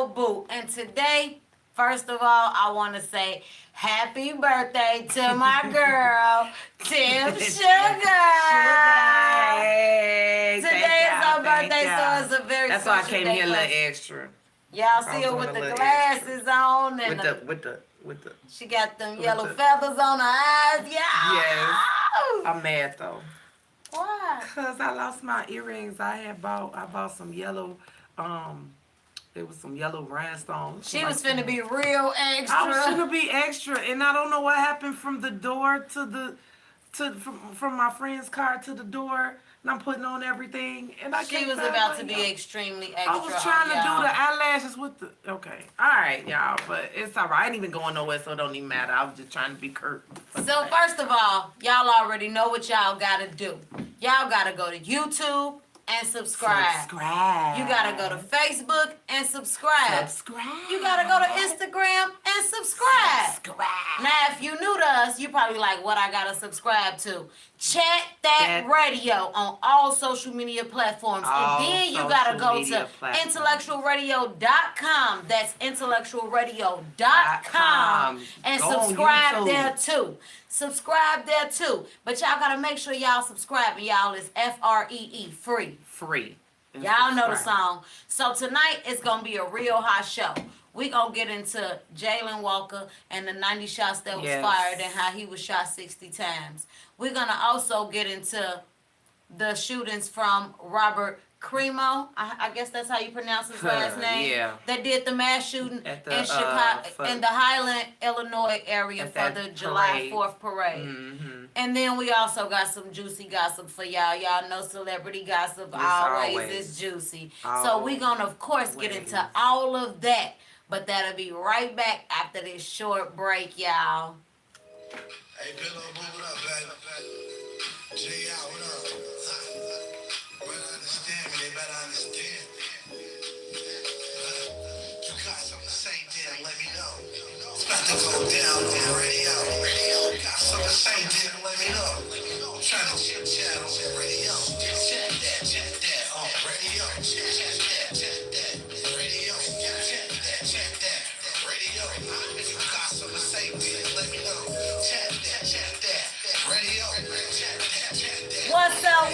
Pillow Boo. And today, first of all, I want to say happy birthday to my girl, Tim Sugar. Today is her birthday, so it's a very That's special why I came day here a for little us. extra. Y'all see her with the glasses on and with the she got them yellow feathers on her eyes. Yeah. Yes. I'm mad though. Why? Cause I lost my earrings. I bought some yellow. There was some yellow rhinestones. She was finna be real extra. I was finna be extra, and I don't know what happened from the door from my friend's car to the door. And I'm putting on everything, and She was about to be extremely extra. I was trying to do the eyelashes with the. Okay, all right, y'all, but it's all right. I ain't even going nowhere, so it don't even matter. I was just trying to be curt. So first of all, y'all already know what y'all gotta do. Y'all gotta go to YouTube and subscribe. You gotta go to Facebook and subscribe. You gotta go to Instagram and subscribe. Now, if you new to us, you probably like, what I gotta subscribe to? Chat That Radio on all social media platforms. And then you gotta go to IntellectualRadio.com. That's IntellectualRadio.com. And subscribe there too. Subscribe there too. But y'all gotta make sure y'all subscribe. And y'all is FREE, free. Free. Y'all know the song. So tonight it's gonna be a real hot show. We gonna get into Jayland Walker and the 90 shots that was fired and how he was shot 60 times. We're gonna also get into the shootings from Robert Cremo. I guess that's how you pronounce his last name. Yeah. That did the mass shooting in Chicago, in the Highland, Illinois area for the July 4th parade. Mm-hmm. And then we also got some juicy gossip for y'all. Y'all know celebrity gossip always is juicy. So we gonna, of course, get into all of that. But that'll be right back after this short break, y'all. Hey, Pillow, move it up, baby. Jay out, what up? Better understand me, they better understand me. You got something to say, then let me know. It's about to go down on the radio. You got something to say, then let me know. I'm trying to chit chat on the radio. Chat that on radio. Chat that radio. Chat that radio. If you got something to say, then let me know. Chat that radio. What's up,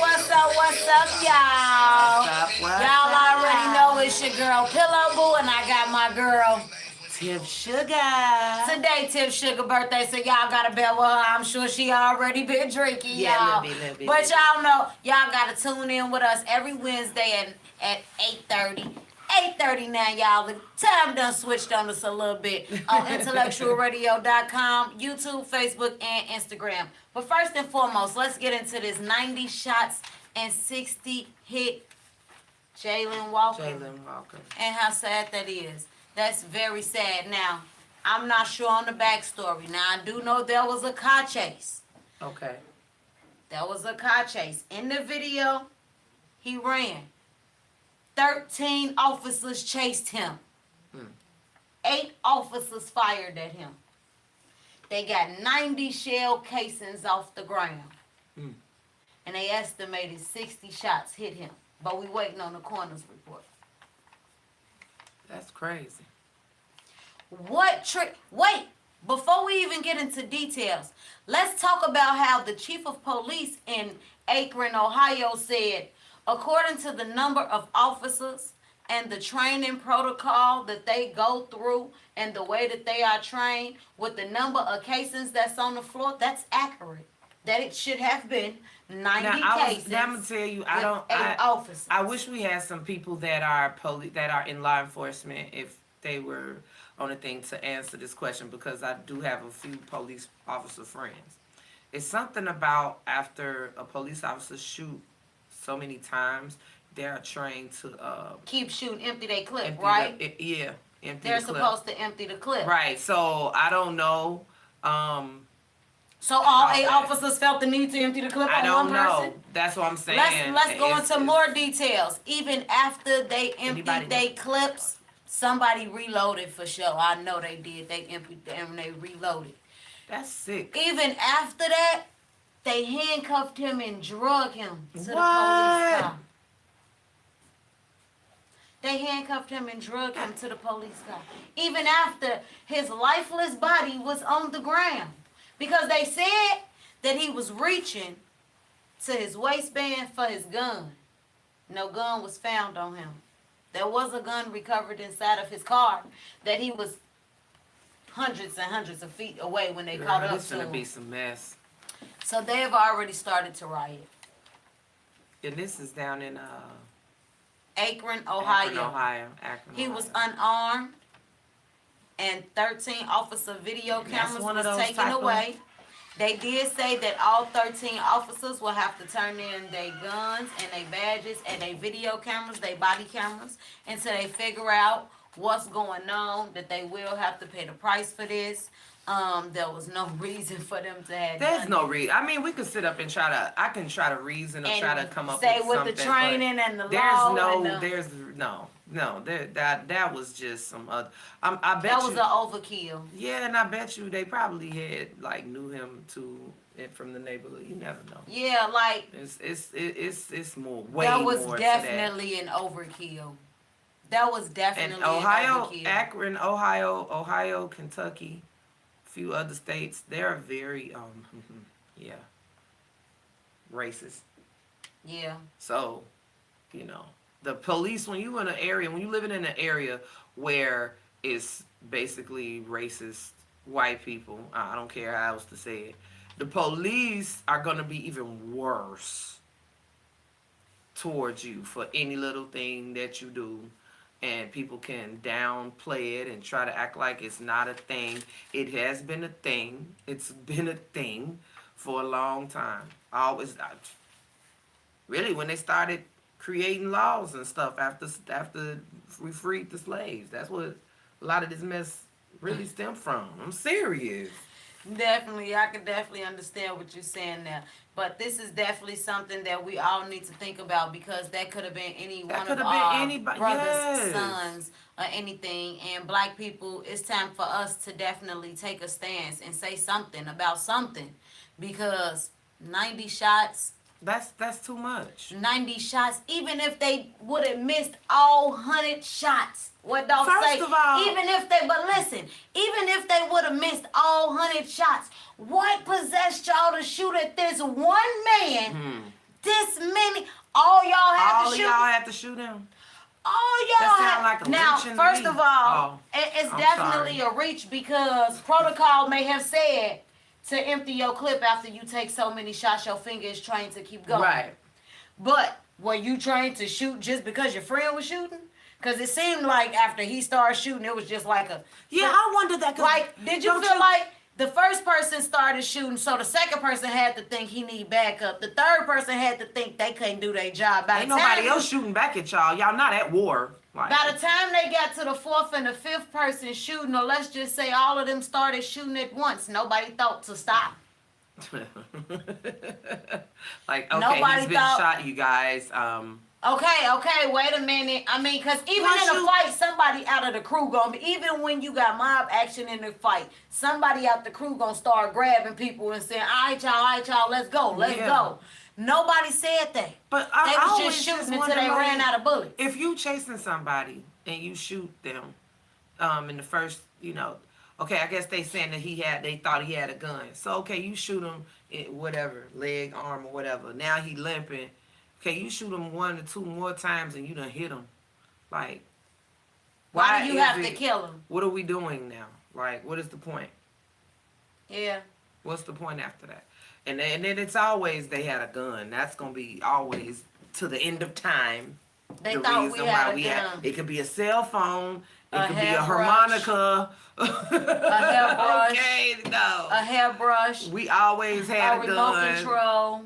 y'all? Y'all already know it's your girl Pillow Boo, and I got my girl Tim Sugar. Today, Tim Sugar birthday, so y'all gotta bet with her. I'm sure she already been drinking, y'all. Little bit. But y'all know, y'all gotta tune in with us every Wednesday at 8:30. 8:30 now, y'all. The time done switched on us a little bit on IntellectualRadio.com, YouTube, Facebook, and Instagram. But first and foremost, let's get into this 90 shots and 60 hit Jayland Walker. And how sad that is. That's very sad. Now, I'm not sure on the backstory. Now, I do know there was a car chase. Okay. There was a car chase. In the video, he ran. 13 officers chased him. 8 officers fired at him. They got 90 shell casings off the ground. And they estimated 60 shots hit him. But we waiting on the coroner's report. That's crazy. Wait, before we even get into details, let's talk about how the chief of police in Akron, Ohio said, according to the number of officers and the training protocol that they go through and the way that they are trained with the number of casings that's on the floor, that's accurate. That it should have been 90 cases. I'm gonna tell you, officers. I wish we had some people that are in law enforcement, if they were on a thing, to answer this question, because I do have a few police officer friends. It's something about after a police officer shoot so many times, they are trained to keep shooting, empty their clip, right? Empty They're supposed to empty the clip. Right. So I don't know. So all 8 officers felt the need to empty the clip on one person? I don't know. That's what I'm saying. Let's go into more details. Even after they emptied their clips, somebody reloaded for sure. I know they did. They emptied them and they reloaded. That's sick. Even after that, they handcuffed him and drug him to the police car. They handcuffed him and drug him to the police car. Even after his lifeless body was on the ground. Because they said that he was reaching to his waistband for his gun. No gun was found on him. There was a gun recovered inside of his car that he was hundreds and hundreds of feet away when they caught up This to gonna him. be some mess. So they have already started to riot. And this is down in Akron, Ohio. Akron, He was Ohio. unarmed, and 13 officer video That's cameras one of was those taken type of- away. They did say that all 13 officers will have to turn in their guns and their badges and their video cameras, their body cameras, until they figure out what's going on, that they will have to pay the price for this. There was no reason for them to have There's done no this. reason. I mean, we could sit up and I can try to reason or And try to come up say with with something. the but training and the there's law no, and the- there's no, that was just some other. I bet That was you. an overkill. Yeah, and I bet you they probably had like knew him from the neighborhood. You never know. Yeah, like It's more way that was more definitely an overkill. That was to that. definitely And Ohio, an overkill. Akron, Ohio, Kentucky, a few other states, they're very yeah, racist. Yeah. So, the police, when you living in an area where it's basically racist white people, I don't care how else to say it, the police are going to be even worse towards you for any little thing that you do. And people can downplay it and try to act like it's not a thing. It has been a thing. It's been a thing for a long time. Really, when they started creating laws and stuff after we freed the slaves, that's what a lot of this mess really stemmed from. I'm serious. Definitely, I can definitely understand what you're saying there. But this is definitely something that we all need to think about, because that could have been any That one could of have been our anybody- brothers, yes. sons, or anything. And black people, it's time for us to definitely take a stance and say something about something, because 90 shots, That's too much. 90 shots, even if they would have missed all 100 shots. What dog First say? of all- But listen, even if they would have missed all 100 shots, what possessed y'all to shoot at this one man? This many, all y'all have All to shoot. y'all have to shoot him. All y'all That have. sound like a Now, reach in first me. of all, Oh, it's I'm definitely sorry. a reach, because protocol may have said to empty your clip after you take so many shots, your finger is trained to keep going. Right. But were you trained to shoot just because your friend was shooting? Because it seemed like after he started shooting, it was just like a... Yeah, I wondered that. 'cause Like, did you don't feel like the first person started shooting, so the second person had to think he need backup. The third person had to think they couldn't do their job. Ain't nobody else shooting back at y'all. Y'all not at war. Like, By the time they got to the fourth and the fifth person shooting, or let's just say all of them started shooting at once, nobody thought to stop. like, okay, Nobody he's been thought- shot, you guys. Okay, wait a minute. I mean, because even Why in a shoot- fight, somebody out of the crew gonna be, even when you got mob action in the fight, somebody out the crew gonna start grabbing people and saying, all right, y'all, let's go, let's Yeah. go. Nobody said that. But They I was always just shooting until wonder, they like, ran out of bullets. If you chasing somebody and you shoot them, in the first, okay, I guess they saying that they thought he had a gun. So okay, you shoot him in whatever, leg, arm, or whatever. Now he limping. Okay, you shoot him 1 or 2 more times and you done hit him. Like, Why do you is have to it- kill him? What are we doing now? Like, what is the point? Yeah. What's the point after that? And then it's always they had a gun. That's gonna be always to the end of time. They the thought we reason had why a we gun. It could be a cell phone. It A could be a hairbrush. harmonica. A hairbrush. Okay, no. A hairbrush, We always a had a remote gun. control.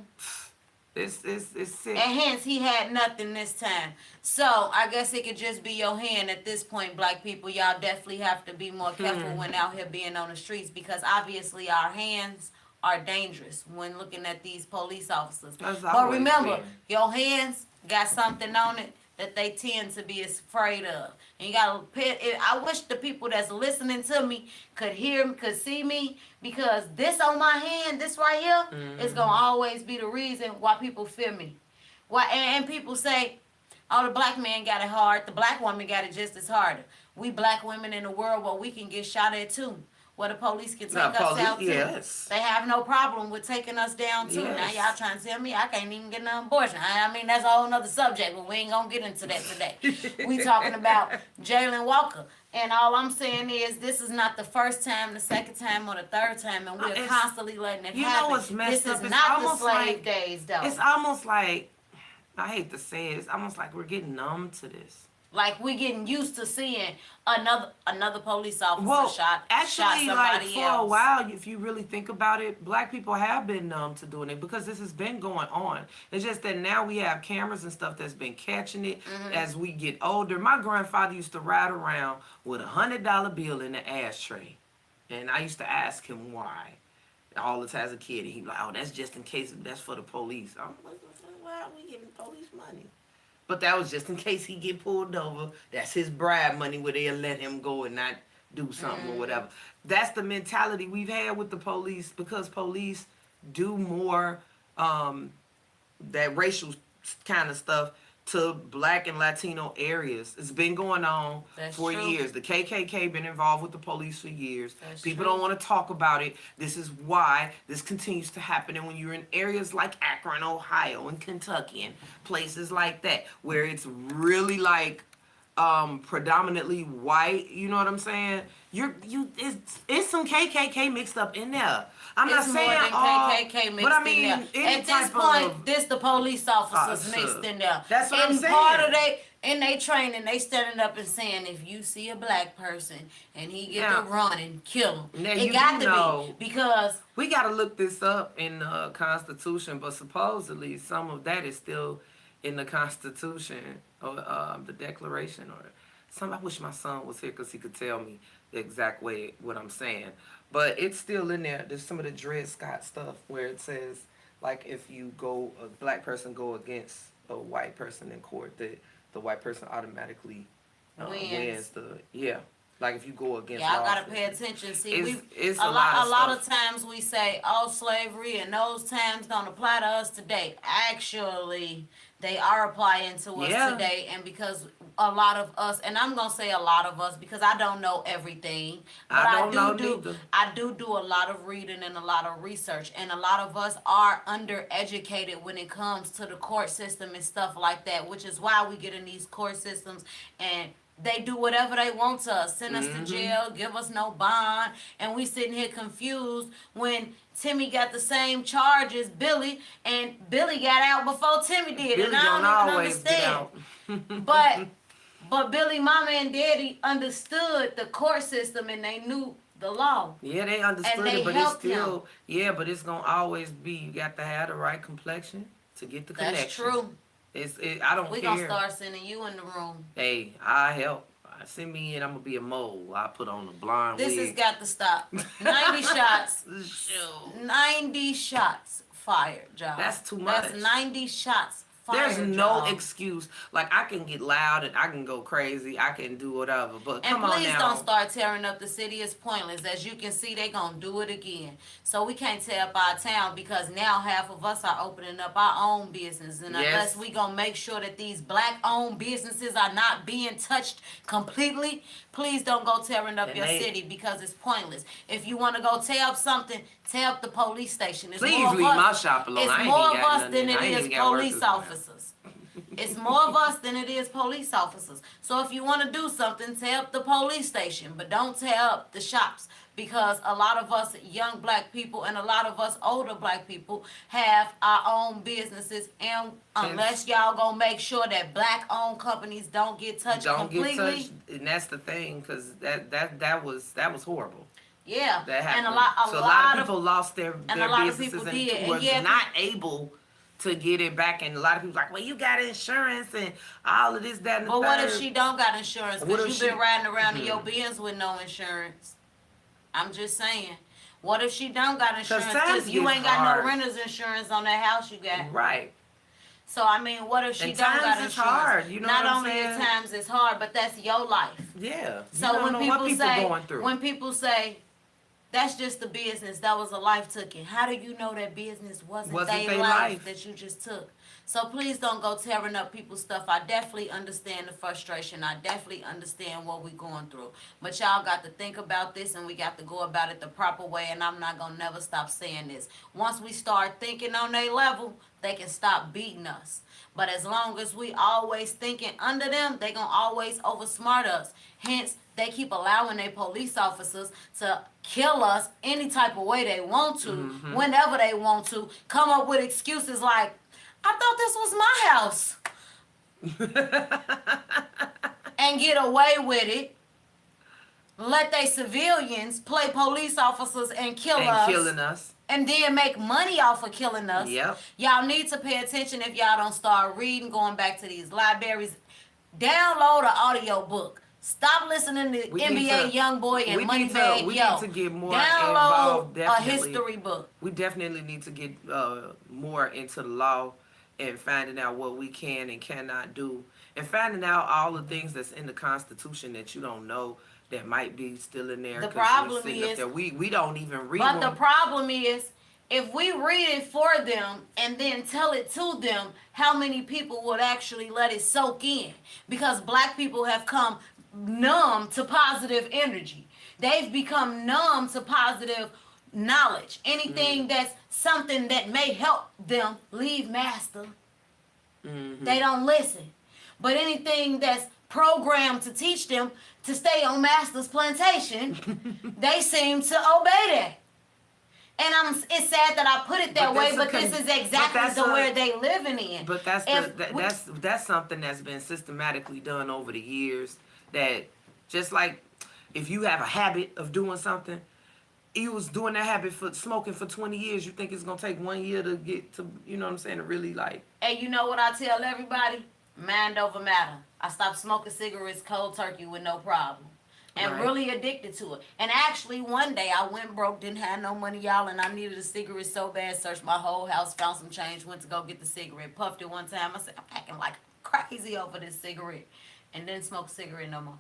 It's sick. And hence, he had nothing this time. So, I guess it could just be your hand at this point, black people. Y'all definitely have to be more careful when out here being on the streets, because obviously our hands are dangerous when looking at these police officers. That's But always remember, been. your hands got something on it that they tend to be afraid of. And you gotta I wish the people that's listening to me could hear me, could see me, because this on my hand, this right here, is gonna always be the reason why people fear me. Why? And people say, Oh, the black man got it hard. The black woman got it just as hard. We black women in the world where we can get shot at too. Where the police can take us out too. Yes. They have no problem with taking us down too. Yes. Now y'all trying to tell me I can't even get an abortion. I mean, that's a whole nother subject, but we ain't gonna get into that today. We talking about Jayland Walker. And all I'm saying is this is not the first time, the second time, or the third time, and we're constantly letting it happen. You know what's messed this up? is It's not the almost slave like, days, though. It's almost like, I hate to say it, it's almost like we're getting numb to this. Like we're getting used to seeing another police officer shot actually, somebody like for else. a while, if you really think about it, black people have been numb to doing it because this has been going on. It's just that now we have cameras and stuff that's been catching it as we get older. My grandfather used to ride around with $100 bill in the ashtray, and I used to ask him why all the time as a kid. And he'd be like, "Oh, that's just in case. That's for the police." I'm like, "Why are we giving police money?" But that was just in case he get pulled over. That's his bribe money where they'll let him go and not do something or whatever. That's the mentality we've had with the police because police do more that racial kind of stuff to black and Latino areas. It's been going on for years. The KKK been involved with the police for years. People don't want to talk about it. This is why this continues to happen. And when you're in areas like Akron, Ohio, and Kentucky, and places like that, where it's really like predominantly white, you know what I'm saying? It's some KKK mixed up in there. I'm not saying more than KKK mixed but I mean, in there. At this point, this the police officers mixed in there. That's what I'm saying. Part of in their training, they standing up and saying, if you see a black person and he get to run and kill him, it got to be because we got to look this up in the Constitution. But supposedly, some of that is still in the Constitution or the Declaration or something. I wish my son was here because he could tell me the exact way what I'm saying. But it's still in there. There's some of the Dred Scott stuff where it says, like, if a black person go against a white person in court, that the white person automatically wins like if you go against y'all gotta pay attention. See, it's a lot of times we say, "Oh, slavery," and those times don't apply to us today. Actually, they are applying to us today, and because a lot of us, and I'm gonna say a lot of us because I don't know everything, but I do do a lot of reading and a lot of research, and a lot of us are undereducated when it comes to the court system and stuff like that, which is why we get in these court systems and they do whatever they want to us, send us to jail, give us no bond, and we sitting here confused when Timmy got the same charge as Billy, and Billy got out before Timmy did, Billy and I don't even understand. But Billy, mama, and daddy understood the court system, and they knew the law. Yeah, they understood it, but it's still but it's gonna always be you got to have the right complexion to get the connection. That's true. I don't care. We gonna start sending you in the room. Hey, I help. Send me in. I'm gonna be a mole. I put on a blonde wig. This has got to stop. 90 shots. 90 shots fired, John. That's too much. That's 90 shots fired. There's no excuse. Like, I can get loud and I can go crazy. I can do whatever. But come on now. And please don't start tearing up the city. It's pointless. As you can see, they gonna do it again. So we can't tear up our town because now half of us are opening up our own business. And unless we gonna make sure that these black-owned businesses are not being touched completely, please don't go tearing up your city because it's pointless. If you want to go tear up something, tear up the police station. Please leave my shop alone. It's more of us than it is police officers. It's more of us than it is police officers. So if you want to do something, tear up the police station, but don't tear up the shops, because a lot of us young black people and a lot of us older black people have our own businesses, and unless y'all gonna make sure that black-owned companies don't get touched completely. And that's the thing, because that was horrible. Yeah, that happened. And a lot of people lost their businesses and was not able to get it back, and a lot of people like, well, you got insurance and all of this, that, and the But third. what if she don't got insurance? Because you've been riding around in your Benz with no insurance. I'm just saying. What if she don't got insurance? Because you ain't got no renter's insurance on that house you got. Right. So, I mean, what if she don't got insurance? Hard. You know Not what I'm only saying? at times it's hard, but that's your life. Yeah. So when people say, that's just the business, that was a life taken. How do you know that business wasn't their life that you just took? So please don't go tearing up people's stuff. I definitely understand the frustration. I definitely understand what we're going through. But y'all got to think about this, and we got to go about it the proper way, and I'm not going to never stop saying this. Once we start thinking on their level, they can stop beating us. But as long as we always thinking under them, they going to always oversmart us. Hence, they keep allowing their police officers to kill us any type of way they want to, whenever they want to, come up with excuses like, I thought this was my house. And get away with it. Let they civilians play police officers and killing us. And then make money off of killing us. Yep. Y'all need to pay attention if y'all don't start reading, going back to these libraries. Download an audio book. Stop listening to NBA Youngboy and Moneybag. We need to get more download involved. A history book. We definitely need to get more into the law and finding out what we can and cannot do, and finding out all the things that's in the Constitution that you don't know that might be still in there. The problem is we don't even read. But the problem is, if we read it for them and then tell it to them, how many people would actually let it soak in? Because black people have come numb to positive energy. They've become numb to positive knowledge. Anything that's something that may help them leave master, they don't listen. But anything that's programmed to teach them to stay on master's plantation, they seem to obey that. And it's sad that I put it that way, but this is exactly the world they living in. But that's something that's been systematically done over the years. That just like if you have a habit of doing something, you was doing that habit for smoking for 20 years. You think it's gonna take 1 year to get to, you know what I'm saying, to really like. And you know what I tell everybody? Mind over matter. I stopped smoking cigarettes cold turkey with no problem. And really addicted to it. And actually, one day I went broke, didn't have no money, y'all, and I needed a cigarette so bad. Searched my whole house, found some change, went to go get the cigarette, puffed it one time. I said, I'm acting like crazy over this cigarette. And didn't smoke a cigarette no more.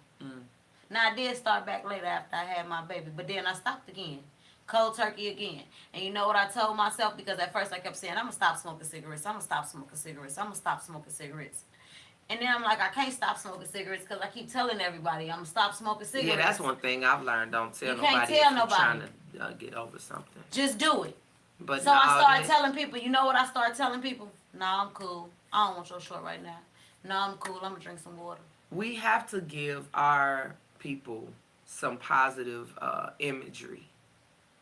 Now, I did start back later after I had my baby, but then I stopped again. Cold turkey again. And you know what I told myself? Because at first I kept saying, I'm going to stop smoking cigarettes. I'm going to stop smoking cigarettes. I'm going to stop smoking cigarettes. And then I'm like, I can't stop smoking cigarettes because I keep telling everybody I'm going to stop smoking cigarettes. Yeah, that's one thing I've learned. Don't tell nobody if you're trying to get over something. Just do it. But so I started telling people, you know what I started telling people? No, I'm cool. I don't want your short right now. No, I'm cool. I'm going to drink some water. We have to give our people some positive imagery.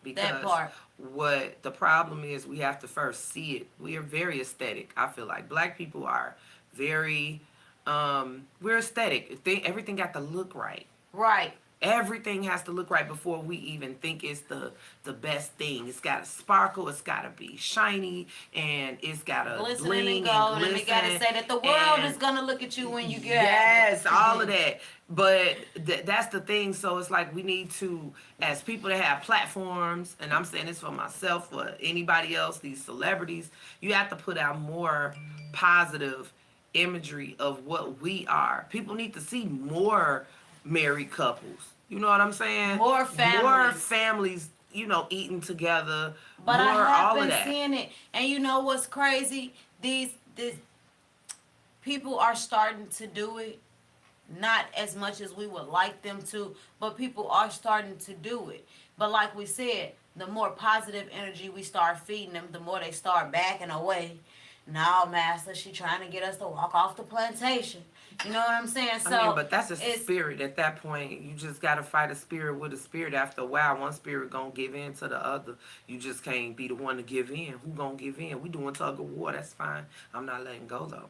Because that part. What the problem is, we have to first see it. We are very aesthetic. I feel like black people are very, we're aesthetic. Everything got to look right. Right. Everything has to look right before we even think it's the best thing. It's got to sparkle. It's got to be shiny, and it's got to bling and glisten. And we got to say that the world is gonna look at you when you get yes, all of that. But that's the thing. So it's like we need to, as people that have platforms, and I'm saying this for myself, for anybody else, these celebrities, you have to put out more positive imagery of what we are. People need to see more married couples. You know what I'm saying? More families, you know, eating together. But more, I have all been of that. seeing it. And you know what's crazy? These people are starting to do it. Not as much as we would like them to, but people are starting to do it. But like we said, the more positive energy we start feeding them, the more they start backing away. No, master, she trying to get us to walk off the plantation. You know what I'm saying? So I mean, but that's a spirit. At that point, you just got to fight a spirit with a spirit. After a while, one spirit going to give in to the other. You just can't be the one to give in. Who going to give in? We doing tug of war. That's fine. I'm not letting go, though.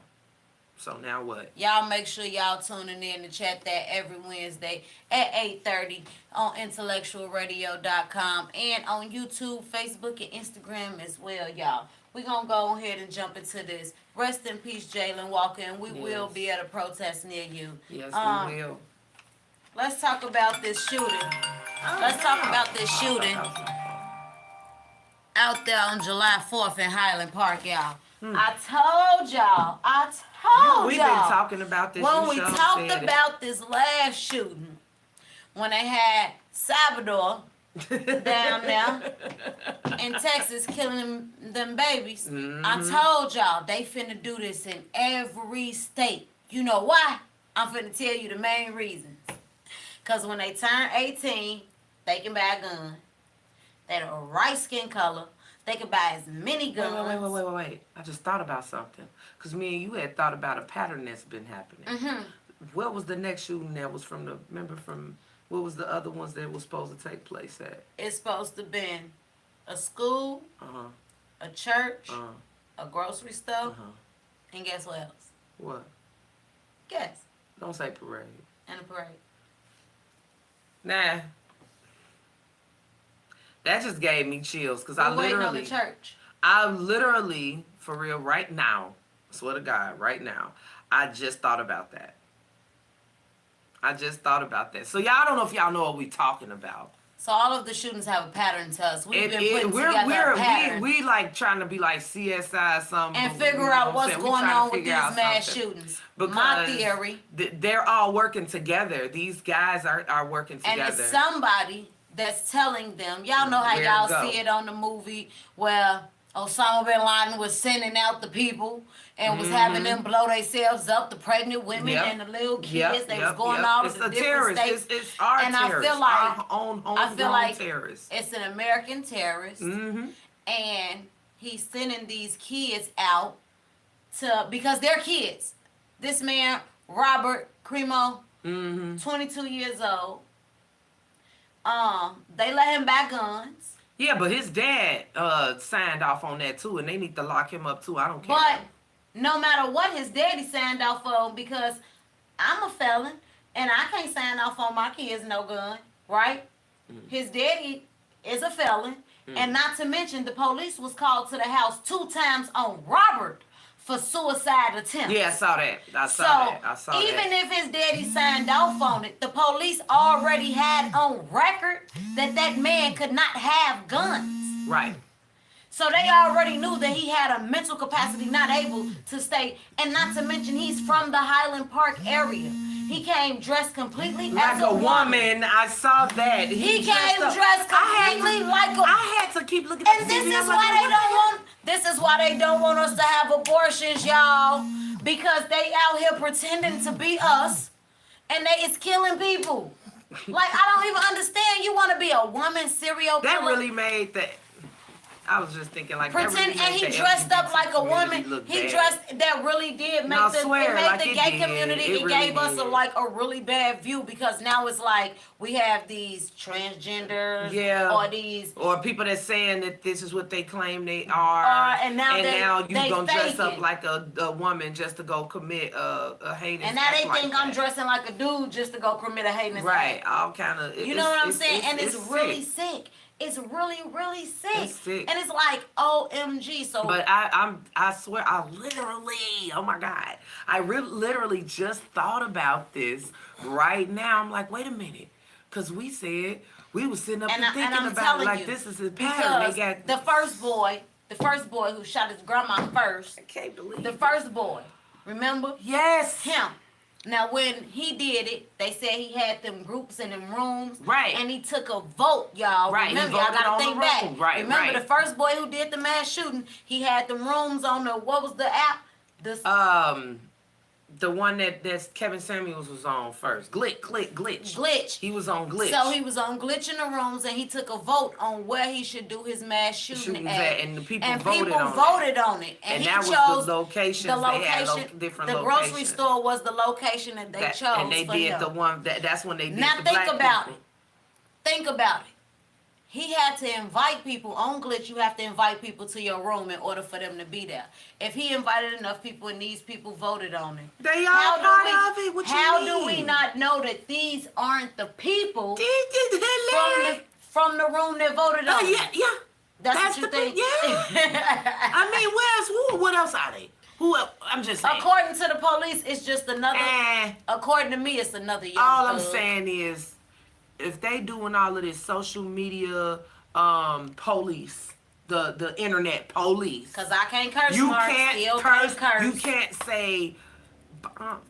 So now what? Y'all make sure y'all tuning in to chat that every Wednesday at 8:30 on IntellectualRadio.com and on YouTube, Facebook, and Instagram as well, y'all. We're going to go ahead and jump into this. Rest in peace, Jayland Walker, and we will be at a protest near you. Yes, we will. Let's talk about this shooting. Let's talk about this shooting out there on July 4th in Highland Park, y'all. I told y'all. We've been talking about this. When we talked about this last shooting, when they had Salvador down there in Texas killing them babies. Mm-hmm. I told y'all they finna do this in every state. You know why? I'm finna tell you the main reasons. Because when they turn 18, they can buy a gun. They're the right skin color. They can buy as many guns. Wait. I just thought about something. Because me and you had thought about a pattern that's been happening. Mm-hmm. What was the next shooting that was what was the other ones that was supposed to take place at? It's supposed to be a school, Uh-huh. a church, Uh-huh. a grocery store, Uh-huh. and guess what else? What? Guess. Don't say parade. And a parade. Nah. That just gave me chills because We're waiting on the church. I literally, for real, right now, swear to God, right now, I just thought about that. So y'all don't know if y'all know what we talking about. So all of the shootings have a pattern to us. We've been putting together a pattern. We like trying to be like CSI or something. And figure out what's going on with these mass something. shootings. Because My theory. They're all working together. These guys are working together. And it's somebody that's telling them. Y'all know how Where to y'all go. see it on the movie where Osama bin Laden was sending out the people and was having them blow themselves up, the pregnant women Yep. and the little kids. Yep, They yep, was going yep. all It's to a different terrorist. states. It's our And terrorist. I feel like our own terrorist. it's an American terrorist, and he's sending these kids out because they're kids. This man, Robert Cremo, 22 years old. They let him buy guns. Yeah, but his dad signed off on that too, and they need to lock him up too. I don't care. But no matter what his daddy signed off on, because I'm a felon and I can't sign off on my kids no gun, right? His daddy is a felon, and not to mention the police was called to the house 2 times on Robert for suicide attempt. Yeah, I saw that. I saw even that. if his daddy signed off on it, the police already had on record that man could not have guns. Right. So they already knew that he had a mental capacity not able to stay. And not to mention, he's from the Highland Park area. He came dressed completely Like as a woman. I saw that. He came dressed completely like a... I had to keep looking at And the this TV. is why they don't want us to have abortions, y'all. Because they out here pretending to be us. And it's killing people. Like, I don't even understand. You want to be a woman serial killer? That really made that. I was just thinking like that Pretend, really and made he the dressed up LGBT like a community woman. look He bad. dressed, that really did make No, I the, swear, it made like the it gay did. community, It it really gave us did. a really bad view, because now it's like we have these transgenders, Yeah. or people that saying that this is what they claim they are, and now you they gonna dress fake up it. like a woman just to go commit a heinous and now they act think like I'm that. dressing like a dude just to go commit a heinous Right, act. all kind of. You know what I'm saying? And it's really sick. sick. It's really, really sick. It's sick. And it's like, OMG. So, But I swear, I literally, oh my God, literally just thought about this right now. I'm like, wait a minute, because we said we was sitting up and I'm thinking about it, telling like you, this is a pattern. because They got the first boy who shot his grandma first, I can't believe the it. first boy, remember? Yes. Him. Now, when he did it, they said he had them groups in them rooms. Right. And he took a vote, y'all. Right, he Remember, y'all voted got on to the think back. room. Right, Remember, right. the first boy who did the mass shooting, he had them rooms on the, what was the app? The one that's Kevin Samuels was on first. Glitch. He was on Glitch. So he was on Glitch in the rooms, and he took a vote on where he should do his mass shooting at. And the people and voted people on voted on it. And he that was chose the locations. the They had location. different the locations. grocery store was the location that they chose and they for did him. the one that's when they did Now the think black about people. it. Think about it. He had to invite people on Glitch. You have to invite people to your room in order for them to be there. If he invited enough people and these people voted on it, They are part of it. What how you do mean? we not know that these aren't the people Larry. from the room that voted on it? Yeah. That's That's what you the think? thing. Yeah. I mean, what else are they? Who else? I'm just saying. According to the police, it's just another. Eh. According to me, it's another young All I'm thug. saying is, if they doing all of this social media police, the internet police, Cause I can't curse. you Mark. can't Still curse. can't curse. You can't say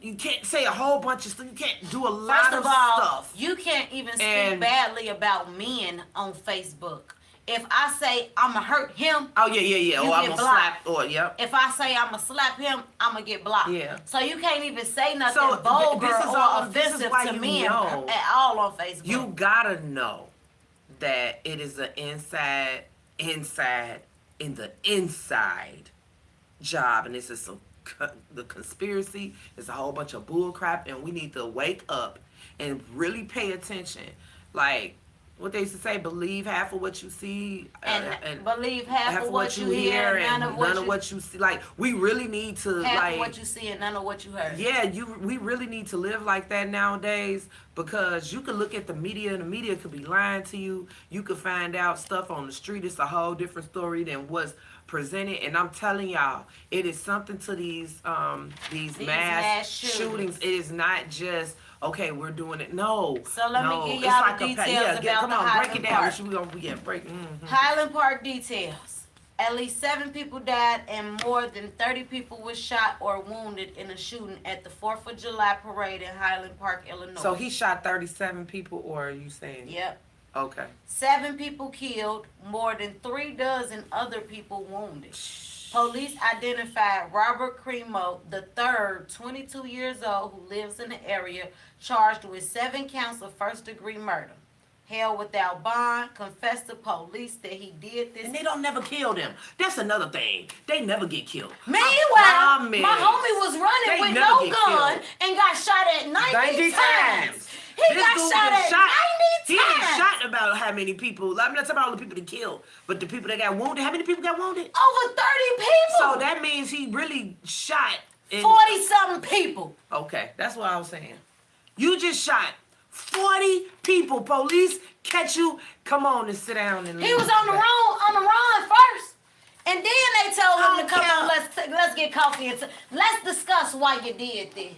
You can't say a whole bunch of stuff. You can't do a lot First of all, stuff. you can't even speak And- badly about men on Facebook. If I say I'ma hurt him, Oh yeah. You Or I'm get gonna blocked. slap. Or yep. if I say I'ma slap him, I'ma get blocked. Yeah. So you can't even say nothing So, vulgar this is or all- this is offensive why to you men know. at all on Facebook. You gotta know that it is an inside in the inside job, and this is the conspiracy. It's a whole bunch of bull crap, and we need to wake up and really pay attention. Like what they used to say, believe half of what you see, and believe half of what you hear, and and none of what you see. Like we really need to half like of what you see and none of what you heard. yeah, we really need to live like that nowadays, because you can look at the media and the media could be lying to you. You could find out stuff on the street. It's a whole different story than what's presented. And I'm telling y'all, it is something to these mass shootings. It is not just okay, we're doing it. No. So let me give it's y'all like the a details about come the on, break Highland it down. Park. What should we gonna break? Mm-hmm. Highland Park details. At least 7 people died and more than 30 people were shot or wounded in a shooting at the 4th of July parade in Highland Park, Illinois. So he shot 37 people, or are you saying? Yep. Okay. 7 people killed, more than 3 dozen other people wounded. Police identified Robert Cremo III, 22 years old, who lives in the area, charged with 7 counts of first-degree murder. Held without bond, confessed to police that he did this. And they don't never kill them. That's another thing. They never get killed. Meanwhile, my homie was They running with never no get gun killed. and got shot at 90 times. He This got dude shot been at 90 He times. ain't shot about how many people. I'm not talking about all the people that killed, but the people that got wounded. How many people got wounded? Over 30 people. So that means he really shot. 40-something people. Okay, that's what I was saying. You just shot 40 people. Police catch you. Come on and sit down and He was on the run first. And then they told him I to come don't on, let's get coffee and let's discuss why you did this.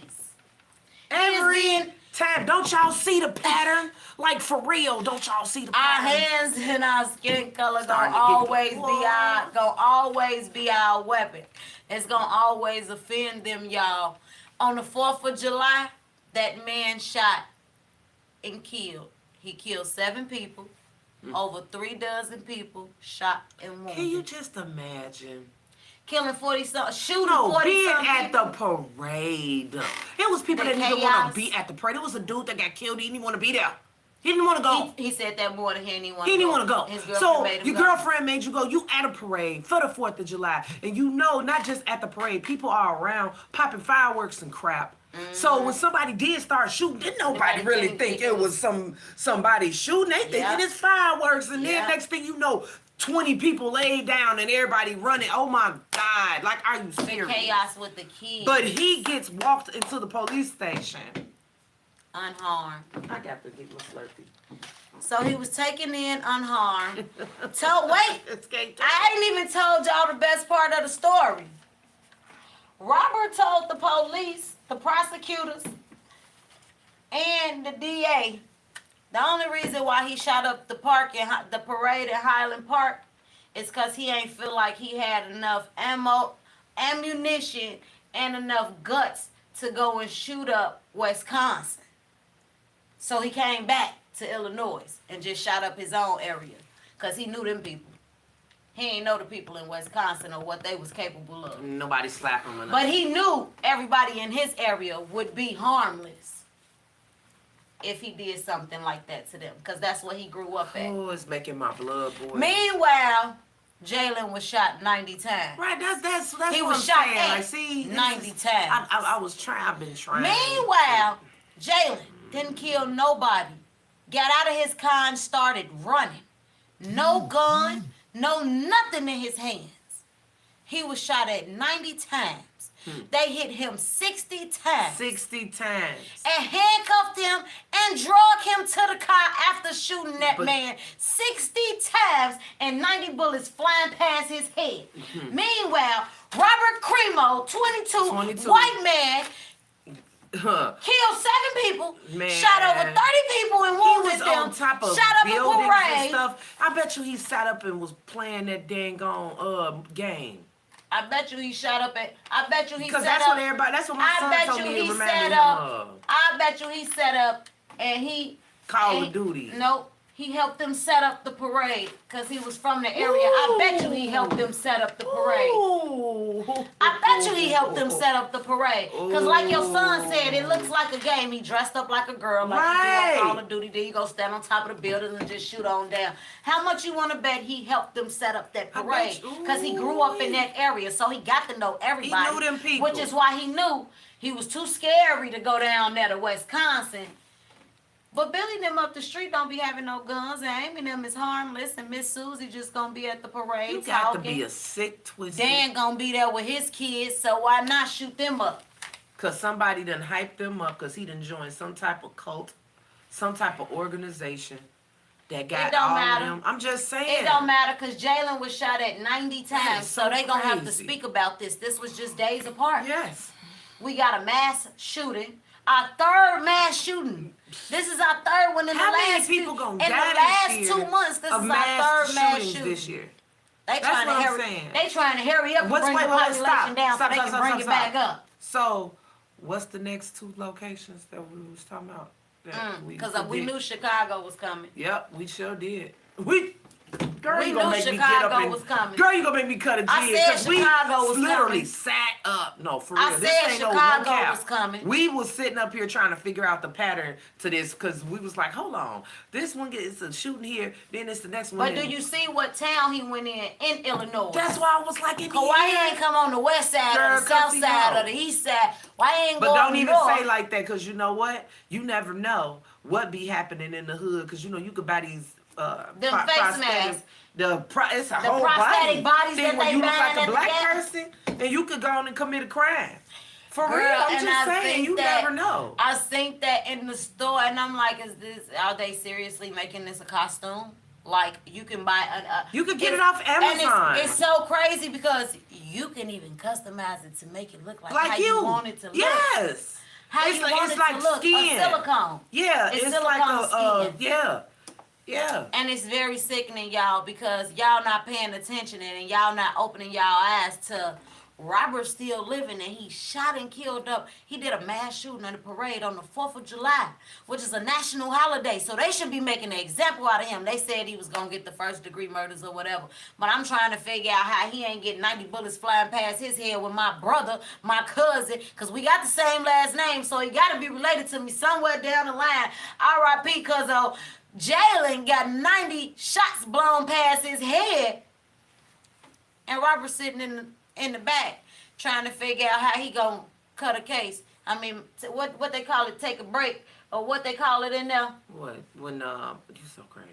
Every time, don't y'all see the pattern? Like for real, don't y'all see the Our pattern? hands and our skin color Starting gonna to get always be our weapon. It's gonna always offend them, y'all. On the 4th of July, that man shot and killed. He killed 7 people, over 3 dozen people shot and wounded. Can you just imagine? Killing 40-something, shooting No, 40-something being at people. the parade. It was people The that didn't even want chaos. to be at the parade. It was a dude that got killed. He didn't want to be there. He didn't want to go. He said that more than he didn't want He didn't want to go. His girlfriend So made him your go. girlfriend made you go. You at a parade for the 4th of July. And you know, not just at the parade, people are around popping fireworks and crap. So when somebody did start shooting, didn't nobody Nobody really think think it it was somebody shooting. They thinking Yeah. it's fireworks. And Yeah. then next thing you know, 20 people laid down and everybody running. Oh my God. Like, are you serious? Chaos with the kids. But he gets walked into the police station. Unharmed. I got to get my Slurpee. So he was taken in unharmed. Wait, Escaped. I ain't even told y'all the best part of the story. Robert told the police, the prosecutors, and the DA the only reason why he shot up the parade in Highland Park is because he ain't feel like he had enough ammunition, and enough guts to go and shoot up Wisconsin. So he came back to Illinois and just shot up his own area because he knew them people. He ain't know the people in Wisconsin or what they was capable of. Nobody slapped him enough. But he knew everybody in his area would be harmless if he did something like that to them, because that's what he grew up at. Oh, it's making my blood boil. Meanwhile, Jayland was shot 90 times. Right, that's He what was I'm shot saying. at Like, see, 90 is, times. I've been trying. Meanwhile, Jayland didn't kill nobody. Got out of his car and started running. No gun, no nothing in his hands. He was shot at 90 times. They hit him 60 times. 60 times. And handcuffed him and dragged him to the car after shooting that man 60 times and 90 bullets flying past his head. Meanwhile, Robert Cremo, 22, white man, killed 7 people, Man. shot over 30 people and He wounded was them, on top of shot up a buildings and parade. stuff. I bet you he sat up and was playing that dang on game. I bet you he shot up at. I bet you he Because set that's up. what everybody. That's what my I son bet told you me. he It reminded set him up. of I bet you he set up and he. Call and of Duty. Nope. He helped them set up the parade because he was from the area. I bet you he helped them set up the parade. Ooh. I bet you he helped them set up the parade. Because like your son said, it looks like a game. He dressed up like a girl, like he do on Call of Duty. Then you go stand on top of the building and just shoot on down. How much you want to bet he helped them set up that parade? Because he grew up in that area, so he got to know everybody. He knew them people. Which is why he knew he was too scary to go down there to Wisconsin. But Billy them up the street don't be having no guns, and Amy them is harmless, and Miss Susie just gonna be at the parade You got talking. to be a sick, twisted. Dan gonna be there with his kids, so why not shoot them up? Because somebody done hyped them up because he done joined some type of cult, some type of organization that got don't all matter. of them. I'm just saying. It don't matter because Jayland was shot at 90 times, so so they gonna have to crazy. speak about this. This was just days apart. Yes. We got a mass shooting, our third mass shooting. This is our third one in How the many last people few, gonna in die the this last year 2 months. This is of our third mass shootings shooting. this year? They That's trying to what I'm hurry. saying. They trying to hurry up and What's bring the wait, population down so they can bring it back up. So, what's the next 2 locations that we was talking about? Because we knew Chicago was coming. Yep, we sure did. Girl, We you gonna knew make me Chicago get up and, was coming. Girl, you gonna make me cut a jig. I said 'cause we Chicago was literally coming. sat up. No, for real. I This said ain't no Chicago cap. was coming. We was sitting up here trying to figure out the pattern to this because we was like, hold on. This one gets a shooting here, then it's the next one. But do you see what town he went in Illinois? That's why I was like, in the Why he end. ain't come on the west side Girl, or the south 'cause he side know. or the east side? Why he ain't But going don't even north? say like that because you know what? You never know what be happening in the hood because you know you could buy these Them face prosthetic- masks. It's a The whole prosthetic bodies thing that where they you look buying like at a the black gas- person and you could go on and commit a crime. For Girl, real, I'm and just I saying, think you that- never know. I think that in the store, and I'm like, are they seriously making this a costume? Like, you can buy You could get it's- it off and Amazon. it's so crazy because you can even customize it to make it look like how you want it to look. Yes. How It's you like- want it's it like to look. skin. A silicone. Yeah, It's it's like silicone a skin. yeah. And it's very sickening, y'all, because y'all not paying attention and y'all not opening y'all eyes to Robert's still living and he shot and killed up. He did a mass shooting at a parade on the 4th of July, which is a national holiday. So they should be making an example out of him. They said he was going to get the 1st-degree murders or whatever. But I'm trying to figure out how he ain't getting 90 bullets flying past his head with my brother, my cousin, because we got the same last name, so he got to be related to me somewhere down the line. R.I.P. because Jayland got 90 shots blown past his head, and Robert sitting in the back trying to figure out how he gonna cut a case. I mean, what they call it, take a break, or what they call it in there. What? When you so crazy.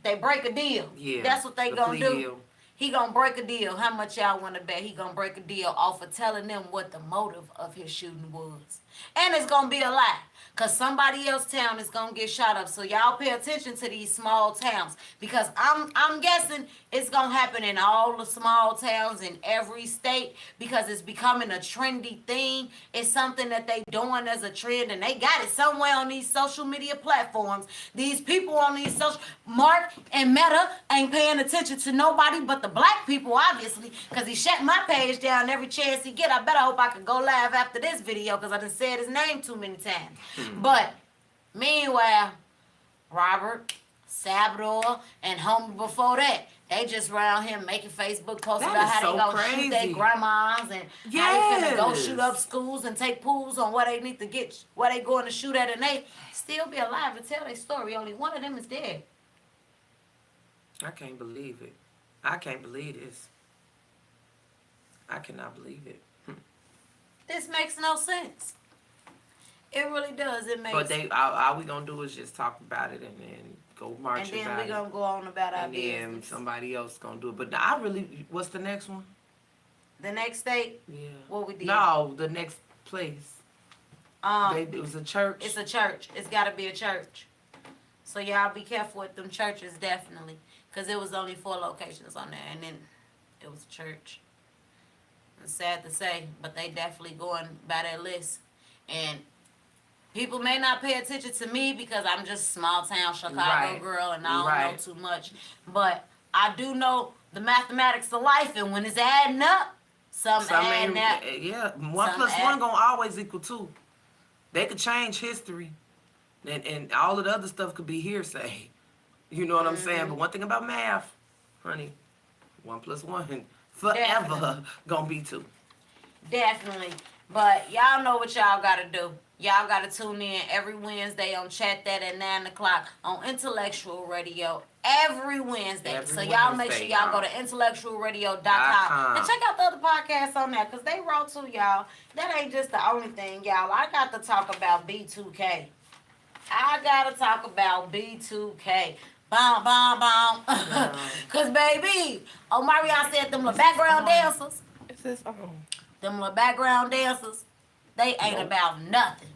They break a deal. Yeah. That's what they the gonna plea do. deal. He gonna break a deal. How much y'all want to bet he gonna break a deal off of telling them what the motive of his shooting was? And it's gonna be a lie. Because somebody else's town is going to get shot up. So y'all pay attention to these small towns. Because I'm guessing it's going to happen in all the small towns in every state. Because it's becoming a trendy thing. It's something that they doing as a trend. And they got it somewhere on these social media platforms. These people on these social... Mark and Meta ain't paying attention to nobody but the black people, obviously. Because he shut my page down every chance he get. I better hope I could go live after this video. Because I done said his name too many times. But meanwhile, Robert, Salvador, and homie before that, they just around here making Facebook posts That about is how so they gonna shoot crazy. their grandmas and how they finna go Yes. shoot up schools and take pools on where they need to get, where they going to shoot at, and they still be alive to tell their story. Only one of them is dead. I can't believe it. I can't believe this. I cannot believe it. This makes no sense. It really does. It makes. But all we gonna do is just talk about it and then go march and then about we it. gonna go on about our And then business. somebody else gonna do it. But what's the next one? The next state, Yeah. what we did. No, the next place. It was a church. It's a church. It's got to be a church. So y'all be careful with them churches, definitely. Because it was only 4 locations on there. And then it was a church. It's sad to say, but they definitely going by that list. And people may not pay attention to me because I'm just a small town Chicago Right. girl and I don't Right. know too much. But I do know the mathematics of life. And when it's adding up, Some add that. Yeah, 1 Some plus add- 1 gonna always equal 2. They could change history, and all of the other stuff could be hearsay. You know what I'm saying? But one thing about math, honey, 1 plus 1 forever Definitely. gonna be 2. Definitely. But y'all know what y'all gotta do. Y'all gotta tune in every Wednesday on Chat That at 9 o'clock on Intellectual Radio every Wednesday. Every So y'all make Wednesday, sure y'all go to y'all. intellectualradio.com and check out the other podcasts on there, because they raw too, y'all. That ain't just the only thing, y'all. I got to talk about B2K. I gotta talk about B2K. Bomb, bomb, bomb. Cause baby, Omarion said them little background dancers. It's his own. Them little background dancers, they ain't about nothing.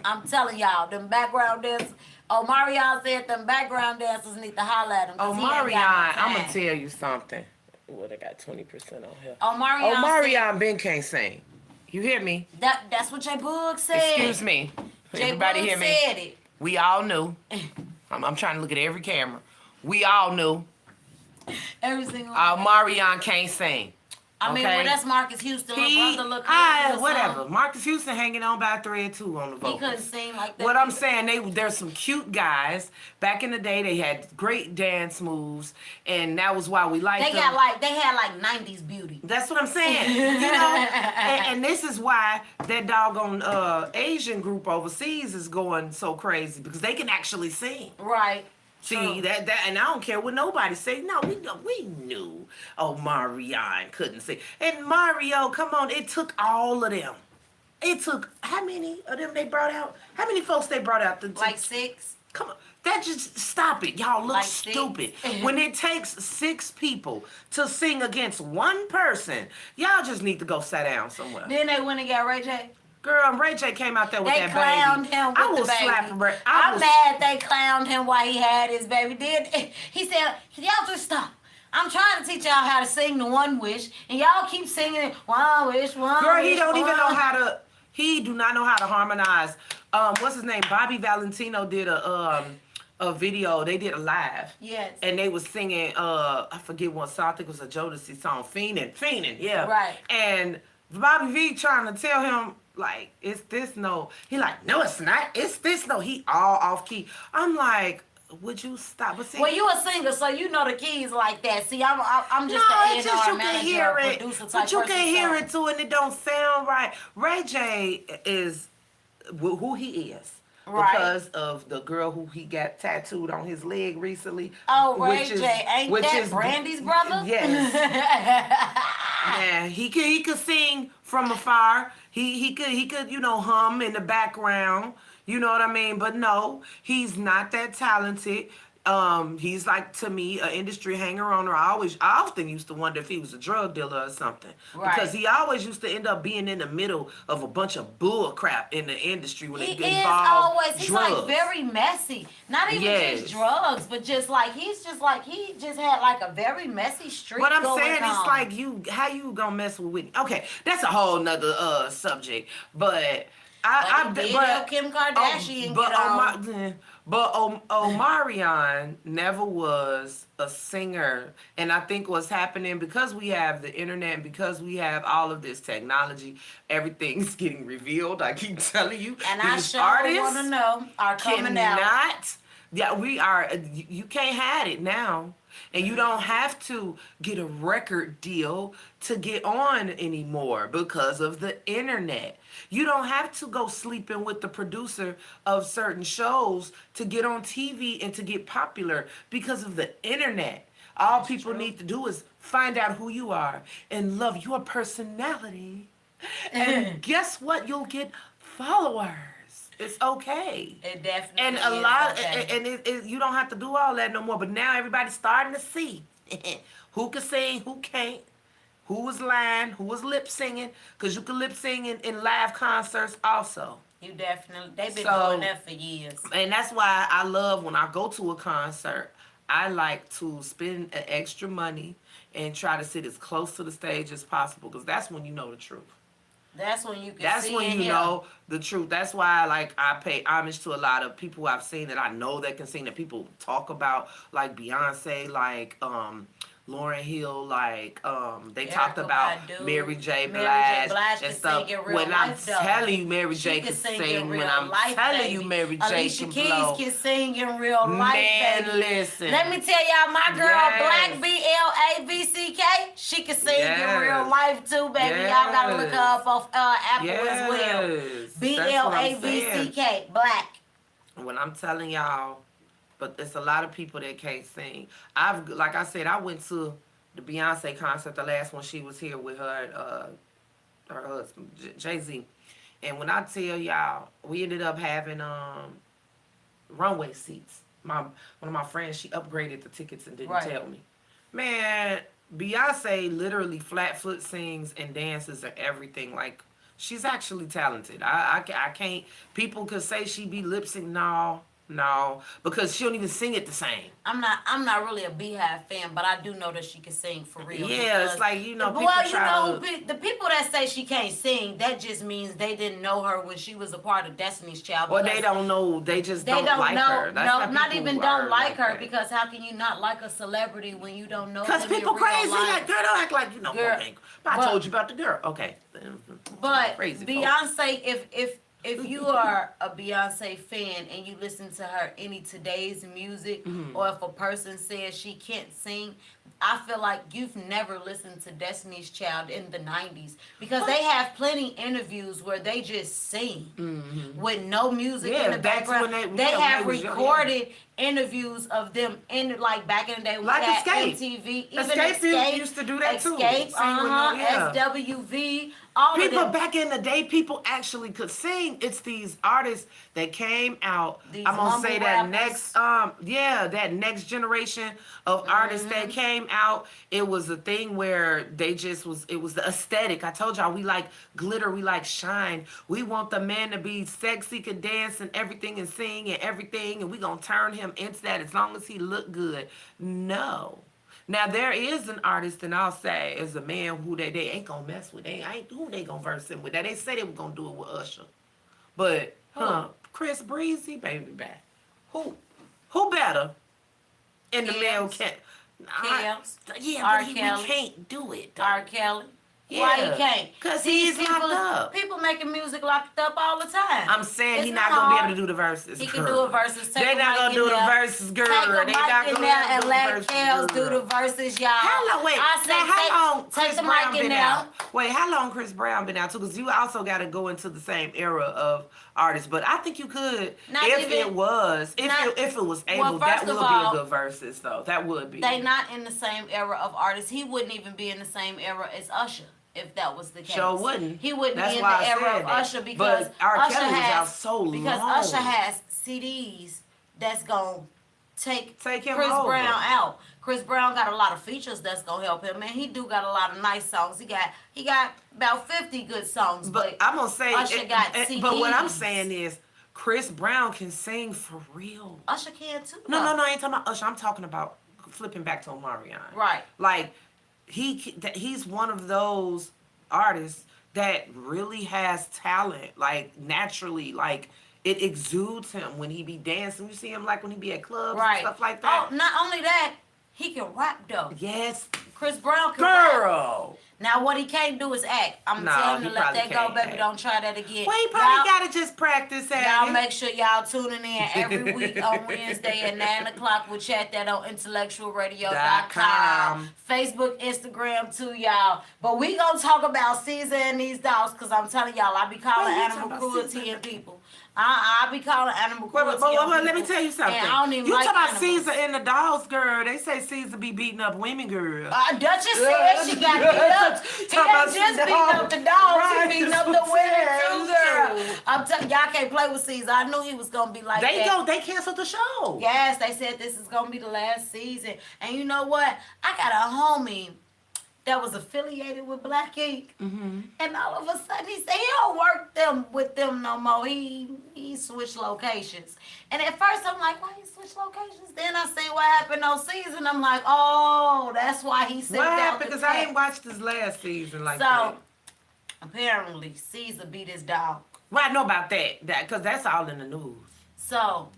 I'm telling y'all, them background dancers. Omarion said them background dancers need to holler at him. Oh, Marion, I'm gonna tell you something. What, I got 20% on here. Omarion. Oh, Marion Ben can't sing. You hear me? That's what J Boog said. Excuse me. J Everybody Boog hear me? said it. We all knew. I'm trying to look at every camera. We all knew. Every single. Marion can't sing. I mean, okay. well, that's Marcus Houston. Little brother, look Whatever. Marcus Houston hanging on by a thread too on the vocals. He couldn't sing like that. What I'm saying, there's some cute guys. Back in the day, they had great dance moves, and that was why we liked them. They had like 90s beauty. That's what I'm saying. You know, and this is why that doggone Asian group overseas is going so crazy, because they can actually sing. Right. See, True. that and I don't care what nobody say. No, we knew. Oh, Marion couldn't sing. And Mario, come on, it took all of them. It took, how many of them they brought out? How many folks they brought out? Like 6. Come on. That just, stop it. Y'all look Like 6. stupid. When it takes 6 people to sing against one person, y'all just need to go sit down somewhere. Then they went and got Ray J. Girl, Ray J came out there with They that clowned baby. him with I will the baby. slap him. I'm mad they clowned him while he had his baby. Then he said, y'all just stop. I'm trying to teach y'all how to sing the One Wish, and y'all keep singing One Wish, One Girl, Wish. he don't even one. know how to. He do not know how to harmonize. What's his name? Bobby Valentino did a video. They did a live. Yes. And they was singing. I forget what song. I think it was a Jodeci song. Fiendin'. Yeah. Right. And Bobby V trying to tell him, like, it's this no. He like, no, it's not. It's this no. He all off key. I'm like, would you stop? But see, Well, you a singer, so you know the keys like that. See, I'm just no, an it's just A&R you can manager, hear it, producer type but you person, can hear so- it too, and it don't sound right. Ray J is who he is. Right. Because of the girl who he got tattooed on his leg recently. Oh, Ray J, ain't that Brandy's brother? Yes. Yeah, he could sing from afar. He could hum in the background. You know what I mean? But no, he's not that talented. He's like, to me, an industry hanger-on. I often used to wonder if he was a drug dealer or something. Right. Because he always used to end up being in the middle of a bunch of bull crap in the industry when He it is involved always, he's drugs. like very messy. Not even Yes. just drugs, but just like, he just had like a very messy streak What I'm going saying on. is like, how you gonna mess with Whitney? Okay, that's a whole nother subject. But Kim Kardashian But Omarion never was a singer, and I think what's happening, because we have the internet and because we have all of this technology, everything's getting revealed. I keep telling you, And I these sure artists want to know are coming out. cannot. Yeah, we are. You can't hide it now. And you don't have to get a record deal to get on anymore because of the internet. You don't have to go sleeping with the producer of certain shows to get on TV and to get popular because of the internet. All people need to do is find out who you are and love your personality. And guess what? You'll get followers. It's okay. It definitely And is a lot, okay. and you don't have to do all that no more. But now everybody's starting to see who can sing, who can't, who was lying, who was lip singing. Because you can lip sing in live concerts also. You definitely, they've been So- doing that for years. And that's why I love when I go to a concert, I like to spend extra money and try to sit as close to the stage as possible. Because that's when you know the truth. That's when you can That's see when and you hear. know the truth. That's why I pay homage to a lot of people I've seen that I know that can sing, that people talk about, like Beyonce, like Lauryn Hill, like they Erykah talked about Badu, Mary J. Mary J. Blige Blige and can stuff. sing in real When life, though. I'm telling you, Mary She J. can can sing in sing. real When I'm life, telling baby. you, Mary J. Alicia can Keys blow. can sing in real life, Man, baby. listen. Let me tell y'all, my girl Yes. Black BLAVCK, she can sing in real Yes. life too, baby. Y'all gotta look her up off Apple as well. Yes. That's what I'm saying. BLAVCK, Black. When I'm telling y'all, but there's a lot of people that can't sing. Like I said, I went to the Beyonce concert, the last one she was here with her husband, Jay-Z. And when I tell y'all, we ended up having runway seats. One of my friends, she upgraded the tickets and didn't tell me. Man, Beyonce literally flat foot sings and dances and everything. Like, she's actually talented. I can't. People could say she be lip sync. No, because she don't even sing it the same. I'm not really a Beehive fan, but I do know that she can sing for real. Yeah, it's like, people the people that say she can't sing, that just means they didn't know her when she was a part of Destiny's Child. Or they don't know, they just don't like her. That's No, how not people even are don't like her, that. because how can you not like a celebrity when you don't know Because them in people real crazy, life? like, girl, don't act like you know. Girl, I told you about the girl. Okay. But Crazy Beyonce, if you are a Beyonce fan and you listen to her any today's music, or if a person says she can't sing, I feel like you've never listened to Destiny's Child in the 90s, because they have plenty interviews where they just sing with no music in the background. They have recorded interviews of them in, like, back in the day when Like we had Escape. MTV. Even Escape used to do that too. Escape, Sing with no- yeah. SWV, all People of them. back in the day, people actually could sing. It's these artists that came out. These I'm gonna say mumble that rappers. that next generation of artists that came out. It was a thing where they just was. It was the aesthetic. I told y'all, we like glitter, we like shine. We want the man to be sexy, could dance and everything and sing and everything, and we gonna turn him into that as long as he look good. No. Now, there is an artist, and I'll say, is a man who they ain't gonna mess with. Who they gonna verse him with? That they say they were gonna do it with Usher. But, Chris Breezy, baby, back. Who better in the male cat? Yeah, R. but Kelly. we can't do it, though. R. Kelly. Yeah. Why he can't? Because These he's locked up. People making music locked up all the time. I'm saying he's It's not going to be hard. able to do the verses, He girl. can do a verses. They're not going to do the verses, girl. Take a They're mic not in going there to and do the let verses, Kels do the girl. verses, y'all. How long? Wait, I say now how long take Chris the Brown mic in been there. out? Wait, how long Chris Brown been out too? Because you also got to go into the same era of artists. But I think you could, if it was able, that would be a good verses though. That would be. They not in the same era of artists. He wouldn't even be in the same era as Usher. If that was the case, Sure wouldn't. He wouldn't That's be in why the I era said of that. Usher, because But R. Usher Kelly was has out so because long. Usher has CDs that's gonna take him Chris over. Brown out. Chris Brown got a lot of features that's gonna help him, and he do got a lot of nice songs. He got about 50 good songs. But I'm gonna say, Usher got CDs. but what I'm saying is, Chris Brown can sing for real. Usher can too. No, I ain't talking about Usher. I'm talking about flipping back to Omarion. Right. Like he's one of those artists that really has talent, like naturally, like it exudes him when he be dancing. You see him like when he be at clubs and stuff like that. Oh, not only that, he can rap though. Yes, Chris Brown can rap. girl. Now what he can't do is act. I'm telling him to let that go, baby. Act. Don't try that again. Well, he probably gotta just practice Y'all acting. make sure y'all tuning in every week on Wednesday at 9 o'clock. We'll chat that on IntellectualRadio.com. Facebook, Instagram too, y'all. But we gonna talk about Caesar and these dogs, because I'm telling y'all, I be calling you animal talking about cruelty Caesar? in people. I be calling animal cruelty Wait, in people. let me tell you something. And I don't even You like talking about animals. Caesar and the dogs, girl. They say Caesar be beating up women, girl. Duchess said she got beat up. He ain't just beating up the dogs. He beating up the women too, girl. I'm telling y'all, can't play with Caesar. I knew he was gonna be like that. They canceled the show. Yes, they said this is gonna be the last season. And you know what? I got a homie that was affiliated with Black Ink, and all of a sudden he said he don't work with them no more. He switched locations. And at first I'm like, why he switched locations? Then I see what happened on season. I'm like, oh, that's why he sent What out happened? the Because I text. didn't watch this last season like So that. apparently Caesar beat his dog. Well, I know about that because that's all in the news. So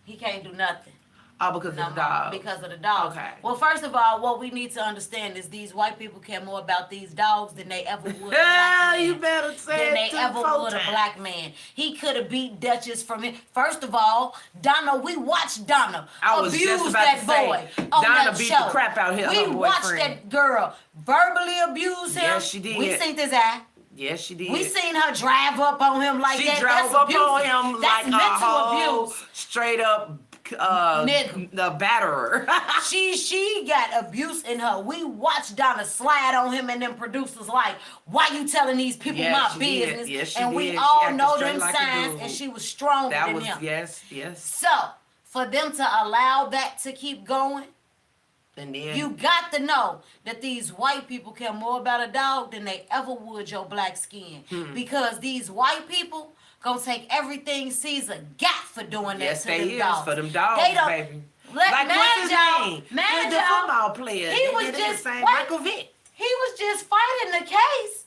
he can't do nothing. Oh, because No of the more, dog. because of the dogs. Okay. Well, first of all, what we need to understand is these white people care more about these dogs than they ever would. You better say than they it ever would a black man. He could have beat Duchess from it. First of all, Donna, we watched Donna I was just abuse about that to say, boy on Donna that beat show. the crap out of her We watched boyfriend. that girl verbally abuse him. Yes, she did. We seen his eye. Yes, she did. We seen her drive up on him like She that. drove That's up abuse. on him That's like a mental whole abuse. straight up Nigga. the batterer. She got abuse in her. We watched Donna slide on him, and then producers like, why you telling these people Yes, my she did. business? Yes, she and did. we She all acted know straight them like a signs, dude. and she was stronger That than was him. yes. So for them to allow that to keep going, And then you got to know that these white people care more about a dog than they ever would your black skin. Because these white people gonna take everything Caesar got for doing yes, that to they them is dogs. for them dogs, They don't, baby. Let Like what's his name? Man, the football player. He They was did it just the same. wait, Michael Vick. He was just fighting the case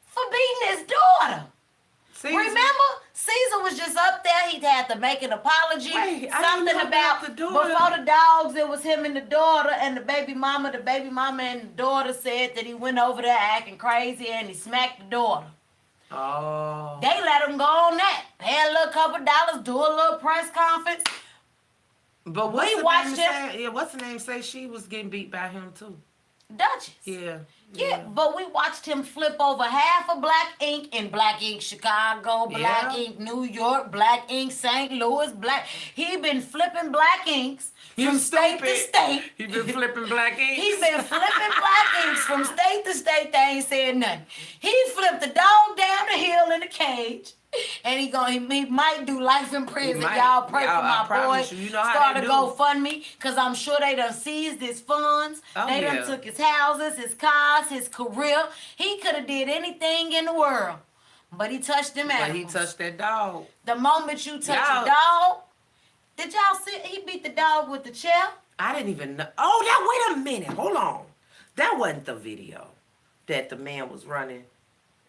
for beating his daughter. See, Remember, Caesar was just up there. He had to make an apology. Wait, I something didn't know about about the daughter. before the dogs. It was him and the daughter and the baby mama. The baby mama and the daughter said that he went over there acting crazy and he smacked the daughter. Oh. They let him go on that. Pay a little couple dollars, do a little press conference. But We watched him. what's the name? Say she was getting beat by him too. Duchess. Yeah. Yeah, but we watched him flip over half of Black Ink in Black Ink Chicago, Black Yeah. Ink New York, Black Ink St. Louis, He been flipping Black Inks from state to state. He been flipping black ink. He been flipping Black Inks from state to state. They ain't said nothing. He flipped the dog down the hill in a cage. And he might do life in prison. might. Y'all pray I for my boy. promise you know how Start they a do. GoFundMe, because I'm sure they done seized his funds. Oh, They done yeah. took his houses, his cars, his career. He could have did anything in the world. But he touched them But animals. he touched that dog. The moment you touch Y'all- a dog, did y'all see he beat the dog with the chair? I didn't even know. Oh, wait a minute. Hold on. That wasn't the video that the man was running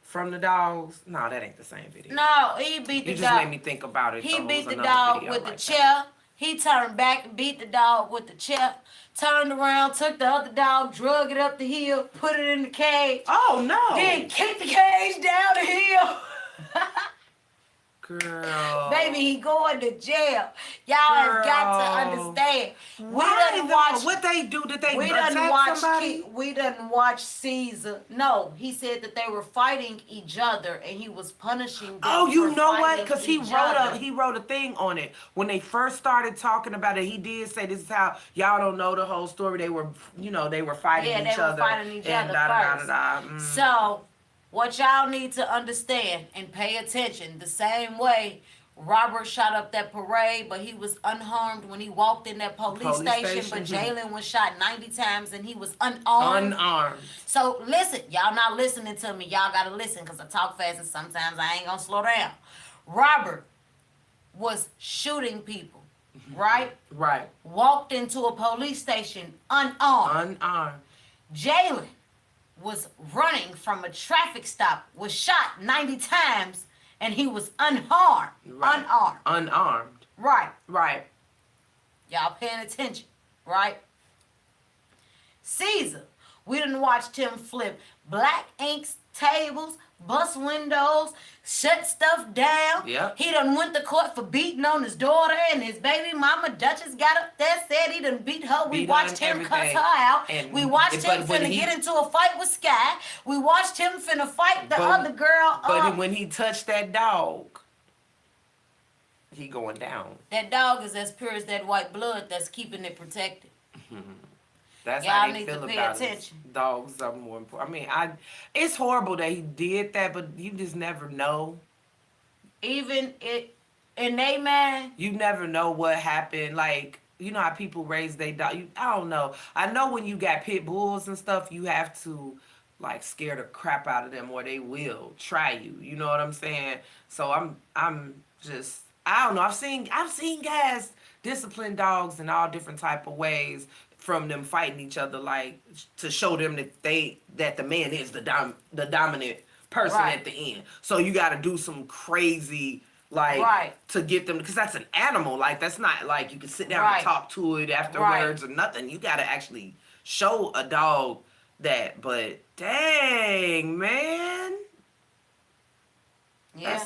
from the dogs. No, that ain't the same video. No, he beat the You just dog. made me think about it. He so it beat was the another dog video with the like chair. He turned back and beat the dog with the chair. Turned around, took the other dog, drug it up the hill, put it in the cage. Oh, no. Then kicked the cage down the hill. Girl. Baby, he going to jail. Y'all have got to Girl. understand. We Why done though? watch. What they do? Did they We attack done watch. somebody? We done watch Caesar. No, he said that they were fighting each other, and he was punishing them. Oh, you for know what? fighting Because he each wrote other. he wrote a thing on it when they first started talking about it. He did say this is how y'all don't know the whole story. They were, they were fighting Yeah, each they were other. fighting each and other da, da, da, first. da, da. So, what y'all need to understand and pay attention, the same way Robert shot up that parade, but he was unharmed when he walked in that police station. But Jayland was shot 90 times and he was unarmed. Unarmed. So, listen, y'all not listening to me. Y'all got to listen because I talk fast and sometimes I ain't going to slow down. Robert was shooting people, right? Right. Walked into a police station unarmed. Unarmed. Jayland was running from a traffic stop, was shot 90 times, and he was unharmed. Right. Unarmed. Unarmed. Right. Right. Y'all paying attention, right? Caesar, we done watched him flip Black Ink's tables, bust windows, shut stuff down. Yep. He done went to court for beating on his daughter, and his baby mama Duchess got up there, said he done beat her. We Beat watched her and him cuss everything. her out. And- We watched but him when finna he- get into a fight with Sky. We watched him finna fight the But- other girl. But when he touched that dog, he going down. That dog is as pure as that white blood that's keeping it protected. That's Y'all how they need to feel pay about attention. it. Dogs are more important. I mean, it's horrible that he did that, but you just never know. Even in they mind, You never know what happened. Like, you know how people raise their dog. I don't know. I know when you got pit bulls and stuff, you have to like scare the crap out of them, or they will try you. You know what I'm saying? So I'm just, I don't know. I've seen guys discipline dogs in all different type of ways, from them fighting each other, like to show them that the man is the dominant person Right. at the end. So you got to do some crazy Like, Right. to get them, because that's an animal. Like, that's not like you can sit down Right. and talk to it afterwards or nothing. You got to actually show a dog that. But dang, man. Yeah.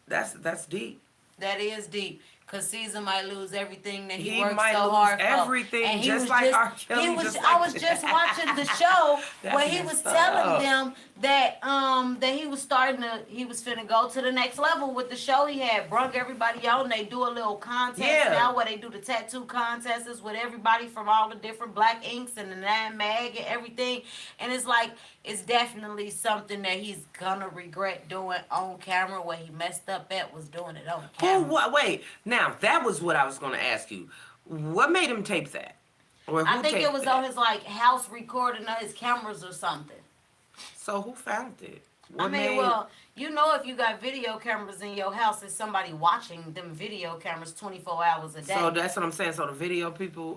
That's deep. That is deep. Cause Caesar might lose everything that he He worked might so lose hard for. everything, And he just was like R. Kelly, He was. just I like was just watching the show That's where he was messed telling up. them that he was finna go to the next level with the show he had. Brung everybody on. They do a little contest Yeah. now where they do the tattoo contests with everybody from all the different black inks and the Nine Mag and everything. And it's like, it's definitely something that he's gonna regret doing on camera. Where he messed up at was doing it on Oh, camera. what? Wait. Now, that was what I was going to ask you. What made him tape that? Or who I think it taped was that? on his like house recording of his cameras or something. So who found it? I What mean, made- well, you know, if you got video cameras in your house, there's somebody watching them video cameras 24 hours a day. So that's what I'm saying. So the video people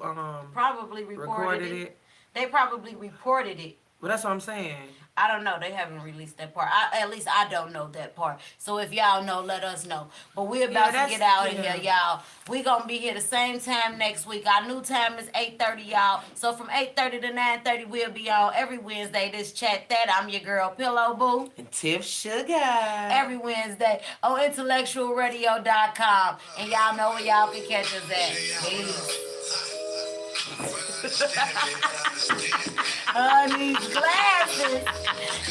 Probably reported recorded it. it. They probably reported it. Well, that's what I'm saying. I don't know. They haven't released that part. At least I don't know that part. So if y'all know, let us know. But we're about to that's- get out of yeah. here, y'all. We gonna be here the same time next week. Our new time is 8:30, y'all. So from 8:30 to 9:30, we'll be on every Wednesday. This Chat That. I'm your girl, Pillow Boo. And Tiff Sugar. Every Wednesday on IntellectualRadio.com. And y'all know where y'all can catch us at. Peace. These glasses.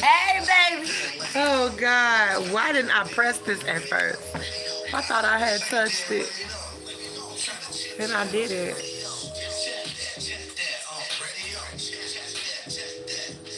Hey, baby. Oh, God. Why didn't I press this at first? I thought I had touched it. And I did it.